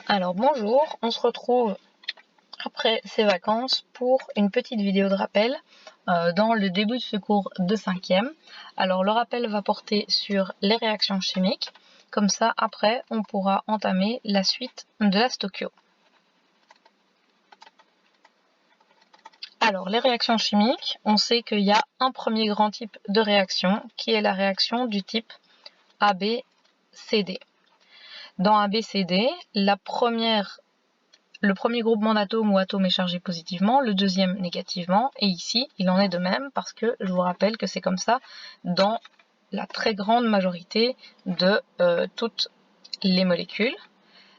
Alors bonjour, on se retrouve après ces vacances pour une petite vidéo de rappel dans le début de ce cours de 5e. Alors le rappel va porter sur les réactions chimiques, comme ça après on pourra entamer la suite de la stochio. Alors les réactions chimiques, on sait qu'il y a un premier grand type de réaction qui est la réaction du type ABCD. Dans ABCD, le premier groupement d'atomes ou atome est chargé positivement, le deuxième négativement, et ici il en est de même parce que je vous rappelle que c'est comme ça dans la très grande majorité de toutes les molécules.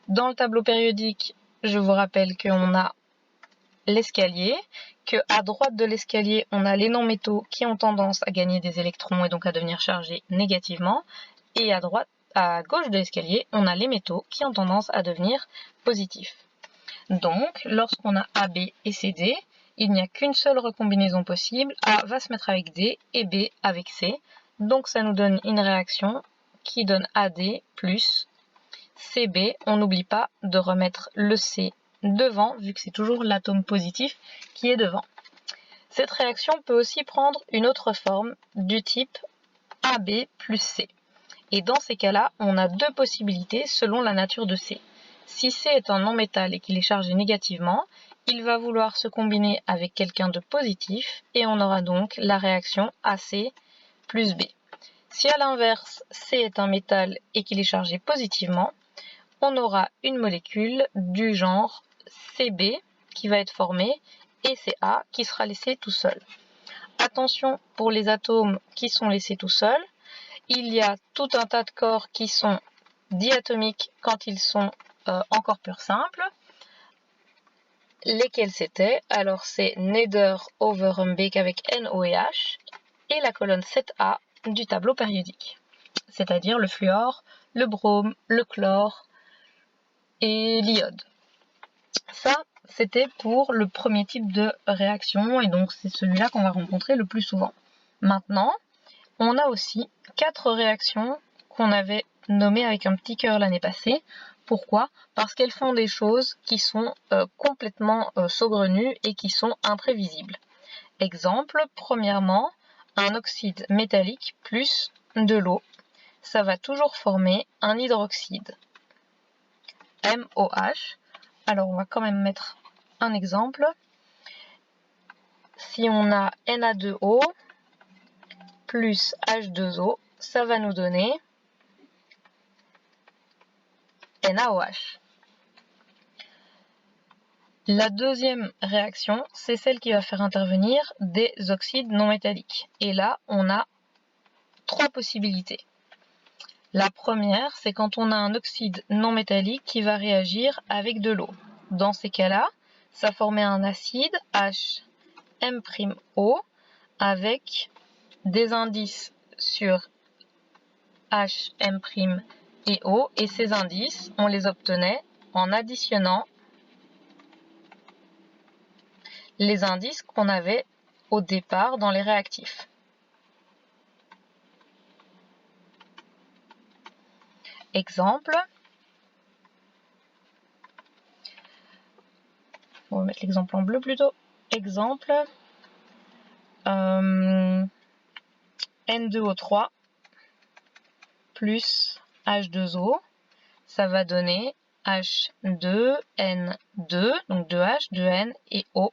Dans le tableau périodique, je vous rappelle qu'on a l'escalier, qu'à droite de l'escalier on a les non-métaux qui ont tendance à gagner des électrons et donc à devenir chargés négativement, et à gauche de l'escalier on a les métaux qui ont tendance à devenir positifs. Donc, lorsqu'on a AB et CD, il n'y a qu'une seule recombinaison possible. A va se mettre avec D et B avec C. Donc, ça nous donne une réaction qui donne AD plus CB. On n'oublie pas de remettre le C devant, vu que c'est toujours l'atome positif qui est devant. Cette réaction peut aussi prendre une autre forme du type AB plus C. Et dans ces cas-là, on a deux possibilités selon la nature de C. Si C est un non-métal et qu'il est chargé négativement, il va vouloir se combiner avec quelqu'un de positif et on aura donc la réaction AC plus B. Si à l'inverse, C est un métal et qu'il est chargé positivement, on aura une molécule du genre CB qui va être formée et CA qui sera laissé tout seul. Attention pour les atomes qui sont laissés tout seuls, il y a tout un tas de corps qui sont diatomiques quand ils sont encore pur simple. Lesquels c'était? Alors c'est Nieder-Overembeek avec NO et H et la colonne 7A du tableau périodique, c'est-à-dire le fluor, le brome, le chlore et l'iode. Ça, c'était pour le premier type de réaction et donc c'est celui-là qu'on va rencontrer le plus souvent. Maintenant, on a aussi 4 réactions qu'on avait nommées avec un petit cœur l'année passée. Pourquoi? Parce qu'elles font des choses qui sont complètement saugrenues et qui sont imprévisibles. Exemple, premièrement, un oxyde métallique plus de l'eau. Ça va toujours former un hydroxyde MOH. Alors, on va quand même mettre un exemple. Si on a Na2O plus H2O, ça va nous donner NaOH. La deuxième réaction, c'est celle qui va faire intervenir des oxydes non métalliques. Et là, on a 3 possibilités. La première, c'est quand on a un oxyde non métallique qui va réagir avec de l'eau. Dans ces cas-là, ça formait un acide HM'O avec des indices sur HM' et O, et ces indices, on les obtenait en additionnant les indices qu'on avait au départ dans les réactifs. Exemple, on va mettre l'exemple en bleu plutôt. Exemple, N2O3 plus H2O, ça va donner H2N2, donc 2H, 2N et O.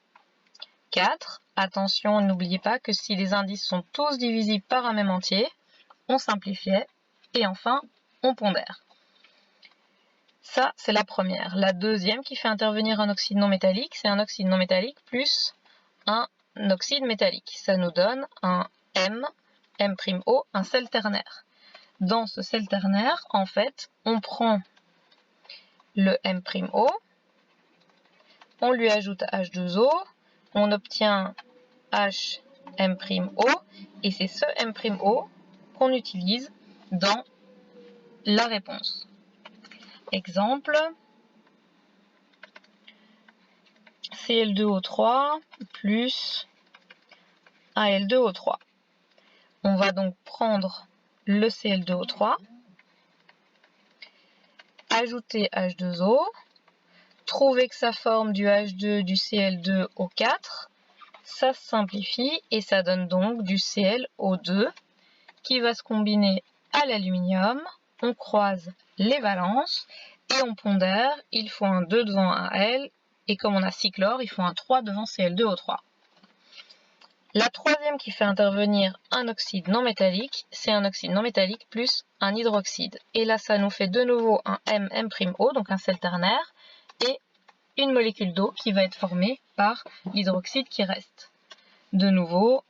4. Attention, n'oubliez pas que si les indices sont tous divisibles par un même entier, on simplifiait et enfin on pondère. Ça, c'est la première. La deuxième qui fait intervenir un oxyde non métallique, c'est un oxyde non métallique plus un oxyde métallique. Ça nous donne un M''O, un sel ternaire. Dans ce sel ternaire, en fait, on prend le M''O, on lui ajoute H2O, on obtient HM''O, et c'est ce M''O qu'on utilise dans la réponse. Exemple, Cl2O3 plus Al2O3. On va donc prendre le Cl2O3, ajouter H2O, trouver que ça forme du H2, du Cl2O4, ça se simplifie et ça donne donc du ClO2 qui va se combiner à l'aluminium. On croise les valences et on pondère, il faut un 2 devant un L, et comme on a 6 chlore, il faut un 3 devant Cl2O3. La troisième qui fait intervenir un oxyde non métallique, c'est un oxyde non métallique plus un hydroxyde. Et là, ça nous fait de nouveau un MM'O, donc un sel ternaire, et une molécule d'eau qui va être formée par l'hydroxyde qui reste. De nouveau,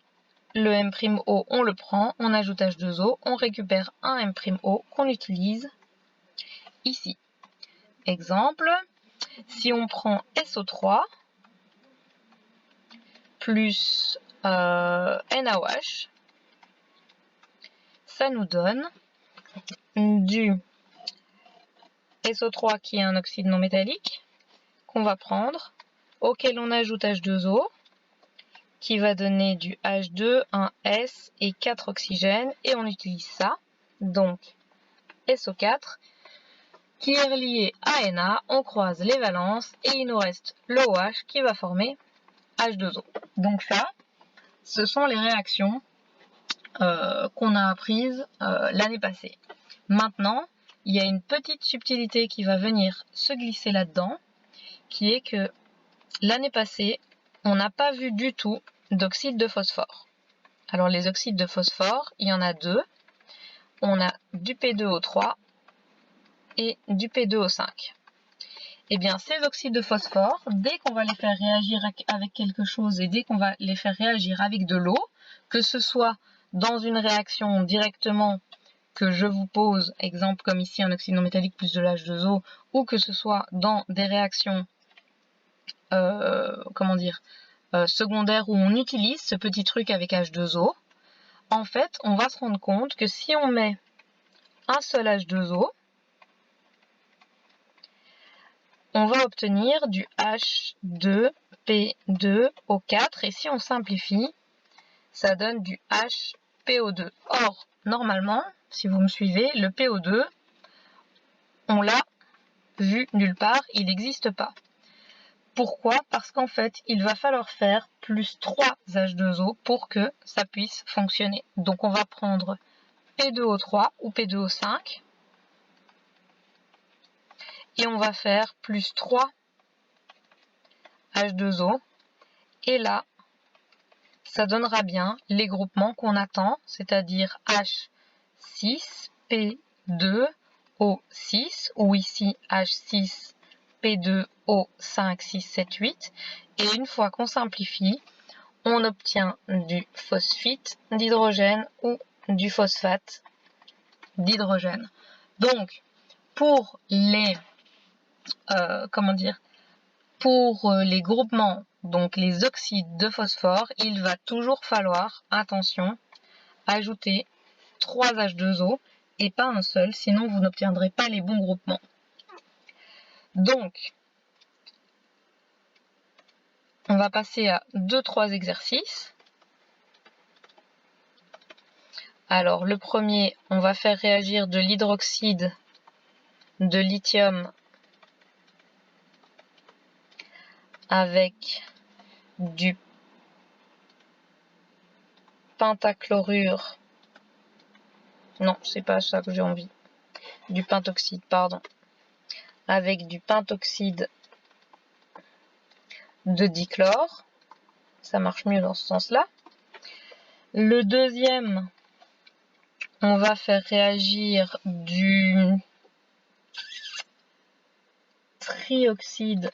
le M''O, on le prend, on ajoute H2O, on récupère un M''O qu'on utilise ici. Exemple, si on prend SO3 plus NaOH, ça nous donne du SO3 qui est un oxyde non métallique qu'on va prendre, auquel on ajoute H2O, qui va donner du H2, un S et 4 oxygènes, et on utilise ça, donc SO4, qui est relié à Na, on croise les valences, et il nous reste l'OH qui va former H2O. Donc ça, ce sont les réactions qu'on a apprises l'année passée. Maintenant, il y a une petite subtilité qui va venir se glisser là-dedans, qui est que l'année passée, on n'a pas vu du tout d'oxyde de phosphore. Alors les oxydes de phosphore, il y en a deux. On a du P2O3 et du P2O5. Eh bien, ces oxydes de phosphore, dès qu'on va les faire réagir avec quelque chose et dès qu'on va les faire réagir avec de l'eau, que ce soit dans une réaction directement que je vous pose, exemple comme ici un oxyde non métallique plus de l'H2O, ou que ce soit dans des réactions secondaires où on utilise ce petit truc avec H2O, en fait, on va se rendre compte que si on met un seul H2O, on va obtenir du H2P2O4, et si on simplifie, ça donne du HPO2. Or, normalement, si vous me suivez, le PO2, on l'a vu nulle part, il n'existe pas. Pourquoi? Parce qu'en fait, il va falloir faire plus 3 H2O pour que ça puisse fonctionner. Donc on va prendre P2O3 ou P2O5, et on va faire plus 3 H2O, et là, ça donnera bien les groupements qu'on attend, c'est-à-dire H6P2O6, ou ici H6P2O5, 6, 7, 8, et une fois qu'on simplifie, on obtient du phosphite d'hydrogène ou du phosphate d'hydrogène. Donc, pour les groupements, donc les oxydes de phosphore, il va toujours falloir, attention, ajouter 3 H2O et pas un seul, sinon vous n'obtiendrez pas les bons groupements. Donc, on va passer à 2-3 exercices. Alors, le premier, on va faire réagir de l'hydroxyde de lithium avec du pentachlorure. Non, c'est pas ça que j'ai envie. Du pentoxyde, pardon. Avec du pentoxyde de dichlore. Ça marche mieux dans ce sens-là. Le deuxième, on va faire réagir du trioxyde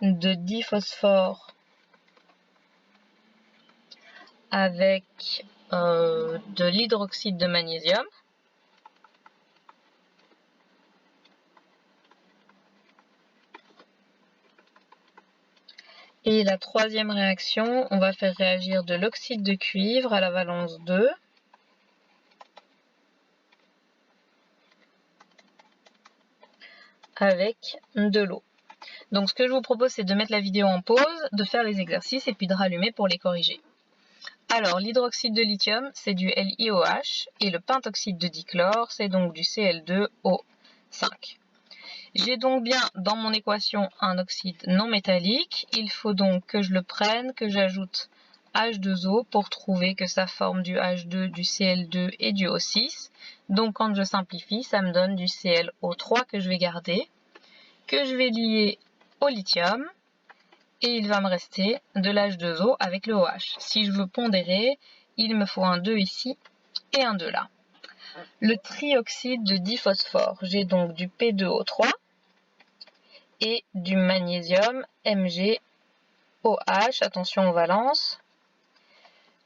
de diphosphore avec de l'hydroxyde de magnésium. Et la troisième réaction, on va faire réagir de l'oxyde de cuivre à la valence 2 avec de l'eau. Donc ce que je vous propose, c'est de mettre la vidéo en pause, de faire les exercices et puis de rallumer pour les corriger. Alors l'hydroxyde de lithium, c'est du LiOH et le pentoxyde de dichlore, c'est donc du Cl2O5. J'ai donc bien dans mon équation un oxyde non métallique. Il faut donc que je le prenne, que j'ajoute H2O pour trouver que ça forme du H2, du Cl2 et du O6. Donc quand je simplifie, ça me donne du ClO3 que je vais garder, que je vais lier au lithium. Et il va me rester de l'H2O avec le OH. Si je veux pondérer, il me faut un 2 ici et un 2 là. Le trioxyde de diphosphore, j'ai donc du P2O3 et du magnésium MgOH, attention aux valences.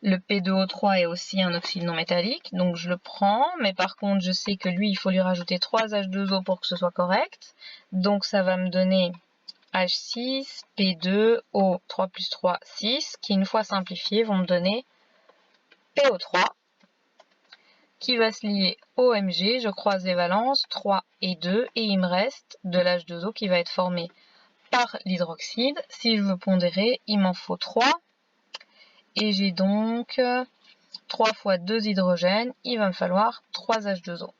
Le P2O3 est aussi un oxyde non métallique, donc je le prends, mais par contre je sais que lui il faut lui rajouter 3 H2O pour que ce soit correct. Donc ça va me donner H6, P2, O, 3 plus 3, 6, qui une fois simplifiés vont me donner PO3, qui va se lier au Mg, je croise les valences, 3 et 2, et il me reste de l'H2O qui va être formé par l'hydroxyde. Si je veux pondérer, il m'en faut 3, et j'ai donc 3 fois 2 hydrogènes, il va me falloir 3 H2O.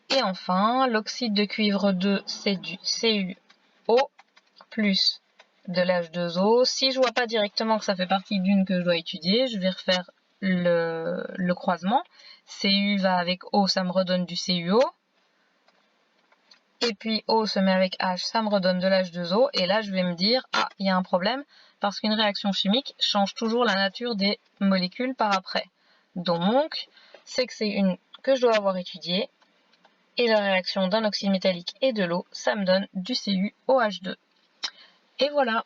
Et enfin, l'oxyde de cuivre 2, c'est du CuO, plus de l'H2O. Si je vois pas directement que ça fait partie d'une que je dois étudier, je vais refaire le croisement. Cu va avec O, ça me redonne du CuO. Et puis O se met avec H, ça me redonne de l'H2O. Et là, je vais me dire, ah, il y a un problème, parce qu'une réaction chimique change toujours la nature des molécules par après. Donc, c'est que c'est une que je dois avoir étudiée. Et la réaction d'un oxyde métallique et de l'eau, ça me donne du CuOH2. Et voilà.